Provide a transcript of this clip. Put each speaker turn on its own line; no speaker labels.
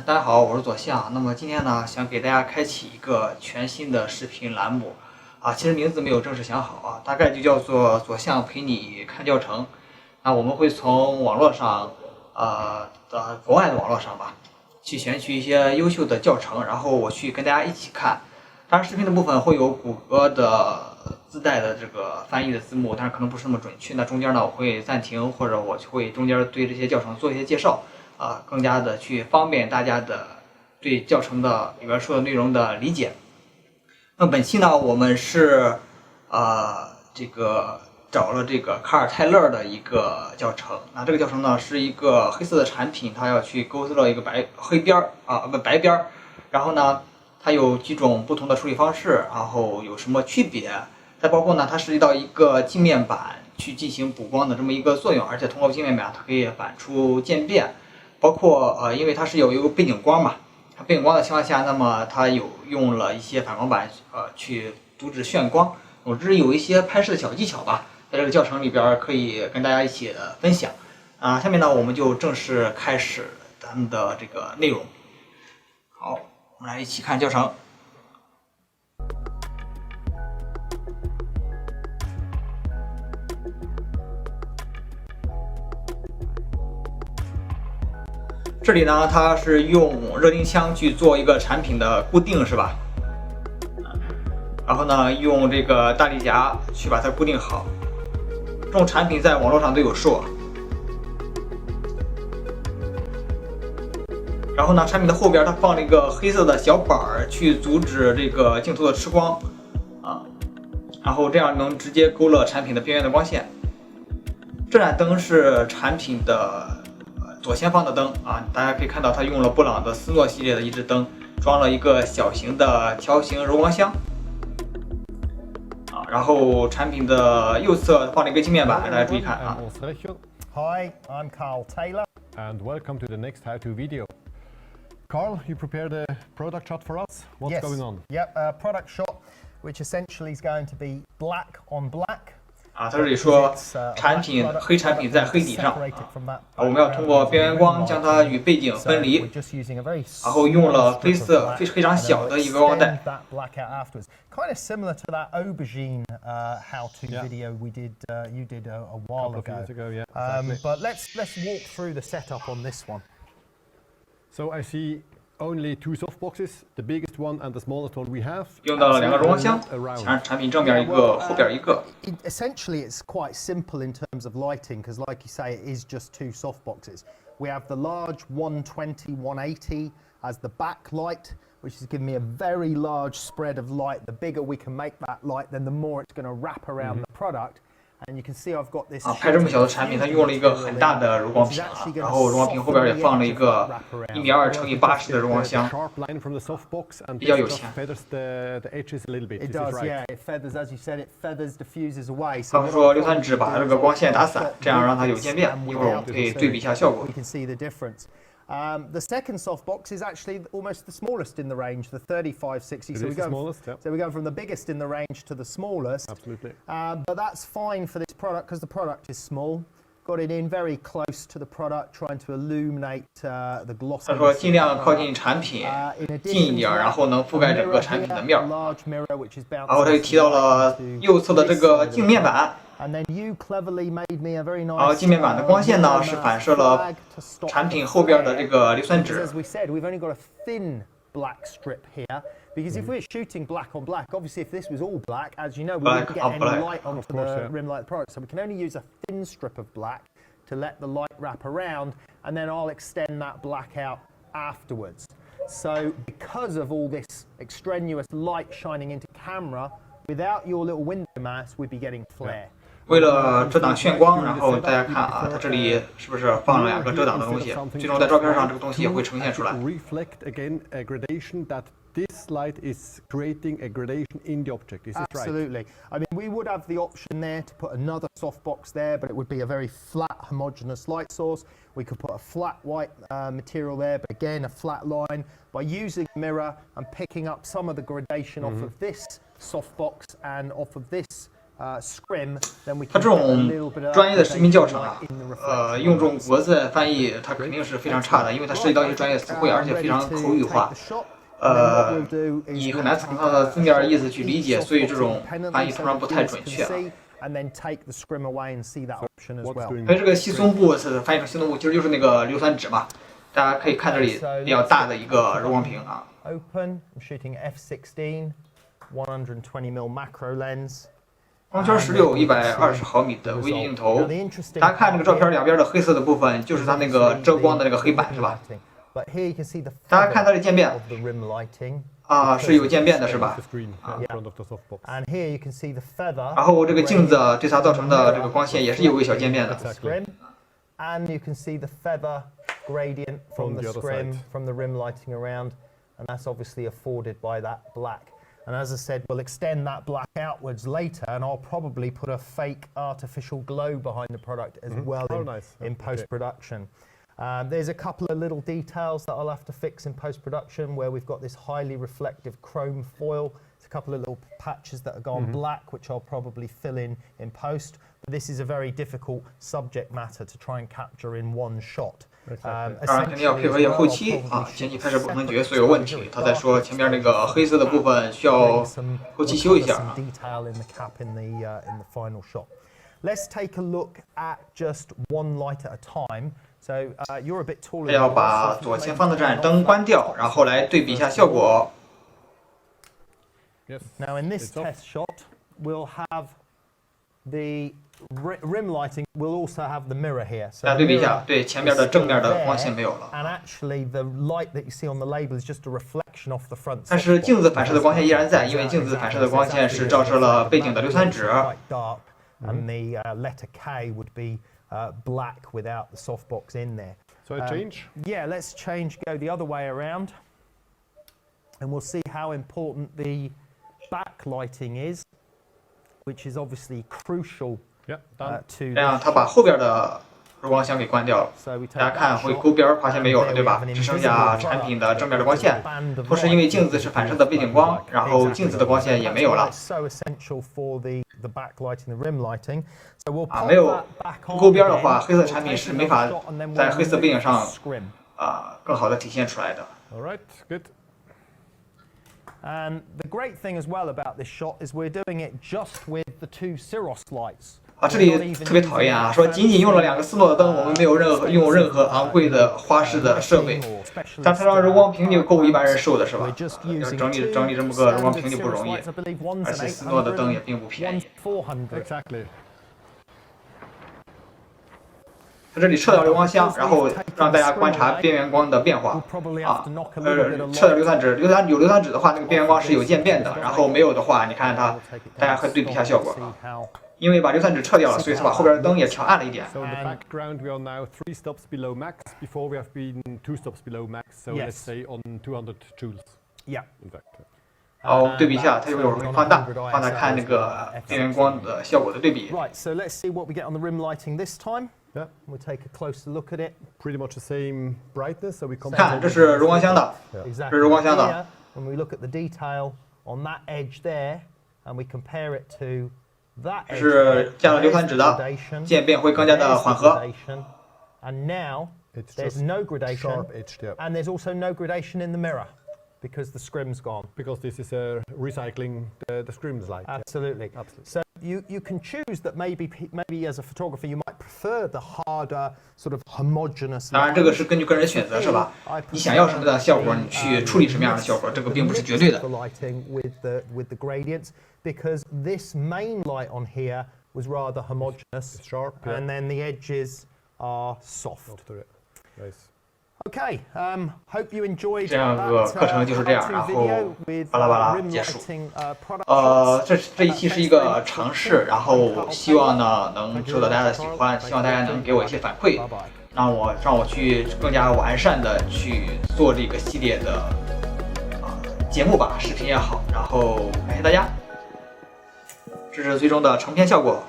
大家好，我是左象。那么今天呢，想给大家开启一个全新的视频栏目其实名字没有正式想好大概就叫做左象陪你看教程。那我们会从网络上国外的网络上吧，去选取一些优秀的教程，然后我去跟大家一起看。当然视频的部分会有谷歌的自带的这个翻译的字幕，但是可能不是那么准确。那中间呢，我会暂停，或者我会中间对这些教程做一些介绍更加的去方便大家的对教程的里边说的内容的理解。那本期呢，我们是找了这个卡尔泰勒的一个教程。那这个教程呢是一个黑色的产品，它要去勾勒一个白边，然后呢它有几种不同的处理方式，然后有什么区别，再包括呢它涉及到一个镜面板去进行补光的这么一个作用，而且通过镜面板它可以反出渐变，包括因为它是有一个背景光嘛，它背景光的情况下，那么它有用了一些反光板去阻止眩光，总之有一些拍摄的小技巧吧，在这个教程里边可以跟大家一起分享下面呢我们就正式开始咱们的这个内容。好，我们来一起看教程。这里呢，它是用热钉枪去做一个产品的固定，是吧？然后呢，用这个大力夹去把它固定好。这种产品在网络上都有售。然后呢，产品的后边它放了一个黑色的小板儿，去阻止这个镜头的吃光然后这样能直接勾勒产品的边缘的光线。这盏灯是产品的左前方的灯大家可以看到它用了布朗的斯诺系列的一支灯，装了一个小型的条形柔光箱然后产品的右侧放了一个镜面板，大家注意看
Hi, I'm Carl Taylor,
and welcome to the next how-to video. Carl, you prepared a product shot for us. What's going on?
Yep, a product shot, which essentially is going to be black on black.
它这里说黑产品在黑底上我们要通过边缘光将它与背景分离，然后用了非常小的一个光带。
Kind of similar to that aubergine how-to video we did you did a while ago. But let's walk through the setup on this one.
So I see only two soft boxes, the biggest one and the smallest one we have.
用到了两个柔光箱，产品正面一个，后边一个。
Essentially, it's quite simple in terms of lighting because, like you say, it is just two soft boxes. We have the large 120, 180 as the backlight, which is giving me a very large spread of light. The bigger we can make that light, then the more it's going to wrap around the product. And you can see I've got this
拍这么小的产品，它用了一个很大的柔光屏然后柔光屏后边也放了一个1.2米乘以80的柔光箱，比较有钱。
It does, yeah. It feathers, as you said, it feathers, diffuses away.
他们说硫酸纸把这个光线打散，这样让它有渐变。一会儿我们可以对比一下效果。
You can see the difference. The second softbox is actually almost the smallest in the range, the 3560. So we go from the biggest in the range to the smallest.
Absolutely.
But that's fine for this product because the product is small. Got it in very close to the product, trying to illuminate the gloss.
他说尽量靠近产品近一点，然后能覆盖整个产品的面。然后他又提到了右侧的这个镜面板。
And then you cleverly made me a very nice.
镜面板的光线呢是反射了产品后边的这个硫酸纸。
As we said, we've only got a thin black strip here because if we're shooting black on black, obviously if this was all black, as you know, we wouldn't get any light onto the rim light of the product. So we can only use a thin strip of black to let the light wrap around, and then I'll extend that black out afterwards. So because of all this extraneous light shining into camera, without your little window mask, we'd be getting flare.
为了遮挡眩光，然后大家看它这里是不是放了两个遮挡的东西？最终在照片上这个东西也会呈现出来。
Reflect again a gradation that this light is creating a gradation in the object. Is this right?
Absolutely. I mean, we would have the option there to put another softbox there, but it would be a very flat, homogeneous light source. We could put a flat white material there, but again, a flat line. By using a mirror and picking up some of the gradation off of this softbox and off of this scrim, then we
它
can
这
get a
种
little bit of
专业的视频教程
light
啊
in the reflection.
用这种国字翻译，它肯定是非常差的，因为它涉及到一些专业词汇，而且非常口语化。你很难从它的字面意思去理解，所以这种翻译通常不太准确。
And then take the scrim away and see that option as well.
所以这个细松布是翻译成细松布，其实就是那个硫酸纸嘛。大家可以看这里比较大的一个柔光屏啊。
Open. I'm shooting f16, 120mm macro lens.
光圈16 120毫米的微距镜头。大家看这个照片两边的黑色的部分，就是它那个遮光的那个黑板是吧？大家看它的渐变。啊，是有渐变的是吧？然后这个镜子对它造成的这个光线也是有个小渐变的。
And you can see the feather gradient from the scrim, from the rim lighting around, and that's obviously afforded by that black. And as I said, we'll extend that black outwards later, and I'll probably put a fake artificial glow behind the product as well in post-production. There's a couple of little details that I'll have to fix in post-production where we've got this highly reflective chrome foil. It's a couple of little patches that are gone black, which I'll probably fill in post. But this is a very difficult subject matter to try and capture in one shot.
当然肯定要配合一下后期啊，前期拍摄不能觉所有问题。他在说前面那个黑色的部分需要后期修一下啊。
Let's take a look at just one light at a time. So you're a bit taller.
要把左前方的这盏灯关掉，然后来对比一下效果。
Now in this test shot, we'll have the rim lighting. We'll also have the mirror here.
大家对比一下，对前面的正面的光线没有了。
And actually, the light that you see on the label is just a reflection off the front.
但是镜子反射的光线依然在，因为镜子反射的光线是照射了背景的硫酸纸。
And the letter K would be black without the softbox in there.
So I change?
Yeah, let's change, go the other way around. And we'll see how important the backlighting is, which is obviously crucial to
这样它把后边的柔光箱给关掉了。大家看会勾边发现没有了，对吧？只剩下产品的正面的光线。同时因为镜子是反射的背景光，然后镜子的光线也没有了。没有勾边的话，黑色产品是没法在黑色背景上更好的体现出来的。
All right, good.
And the great thing as well about this shot is we're doing it just with the two Syros lights.
这里特别讨厌啊，说仅仅用了2个斯诺的灯，我们没有用任何昂贵的花式的设备。但它让柔光屏就够一般人受的是吧？要整理这么个柔光屏就不容易，而且斯诺的灯也并不便宜。
Exactly.
在这里撤掉柔光箱，然后让大家观察边缘光的变化撤掉硫酸纸，有硫酸纸的话，那个边缘光是有渐变的，然后没有的话，你看它，大家可以对比一下效果。因为把硫酸纸撤掉了，所以它把后边的灯也调暗了一点。
So in the background we are now 3 stops below max. Before we have been 2 stops below max. So let's say on 200 joules.
Yeah.
In fact.
对比一下，它有会放大看那个边缘光的效果的对比。
Right, so let's see what we get on the rim lighting this time.
Yeah.
We'll take a closer look at it.
Pretty much the same brightness, so we
看，这是柔光箱的，这是柔光箱的。
When we look at the detail on that edge there, and we compare it to that edge,
是加了硫酸纸的，渐变会更加的缓和。
And now there's no gradation, and there's also no gradation in the mirror. Because the scrim's gone.
Because this is recycling the scrim's light.
Absolutely. So you can choose that maybe as a photographer you might prefer the harder sort of homogeneous.
当然，这个是根据个人选择，是吧？你想要什么样的效果，你去处理什么样的效果，这个并不是绝对的。
Lighting with the gradients, because this main light on here was rather homogeneous,
sharp,
and then the edges are soft.
Nice.
Okay, hope you enjoyed
这样个课程就是这样，然后巴拉巴拉结束。这一期是一个尝试，然后希望呢能受到大家的喜欢，希望大家能给我一些反馈，让我去更加完善的去做这个系列的节目吧，视频也好，然后感谢大家，这是最终的成片效果。